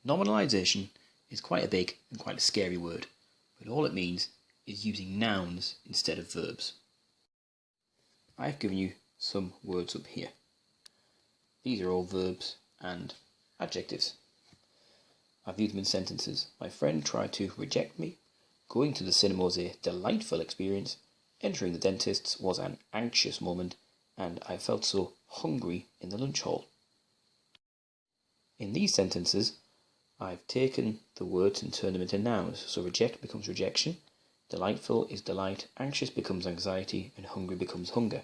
Nominalisation is quite a big and quite a scary word, but all it means is using nouns instead of verbs. I've given you some words up here. These are all verbs and adjectives. I've used them in sentences. My friend tried to reject me. Going to the cinema was a delightful experience. Entering the dentist's was an anxious moment, and I felt so hungry in the lunch hall. In these sentences, I've taken the words and turned them into nouns. So reject becomes rejection, delightful is delight, anxious becomes anxiety, and hungry becomes hunger.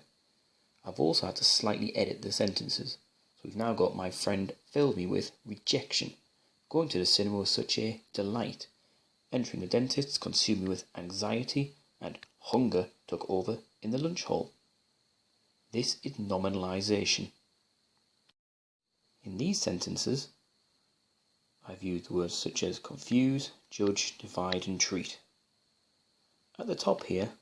I've also had to slightly edit the sentences. So we've now got my friend filled me with rejection. Going to the cinema was such a delight. Entering the dentist's consumed me with anxiety, and hunger took over in the lunch hall. This is nominalisation. In these sentences, I've used words such as confuse, judge, divide and treat. At the top here,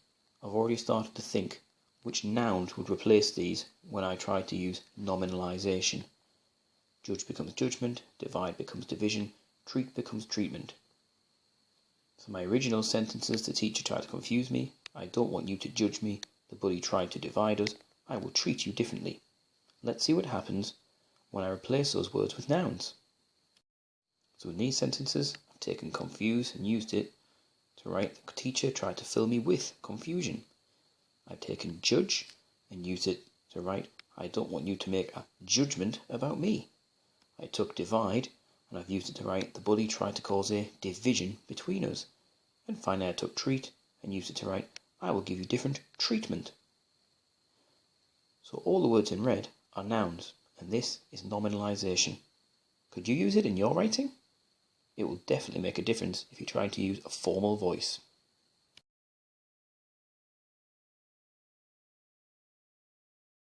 I've already started to think which nouns would replace these when I try to use nominalisation. Judge becomes judgment, divide becomes division, treat becomes treatment. For my original sentences, the teacher tried to confuse me, I don't want you to judge me, the bully tried to divide us, I will treat you differently. Let's see what happens when I replace those words with nouns. So in these sentences, I've taken confuse and used it to write the teacher tried to fill me with confusion. I've taken judge and used it to write I don't want you to make a judgment about me. I took divide and I've used it to write the bully tried to cause a division between us. And finally I took treat and used it to write I will give you different treatment. So all the words in red are nouns, and this is nominalisation. Could you use it in your writing? It will definitely make a difference if you try to use a formal voice.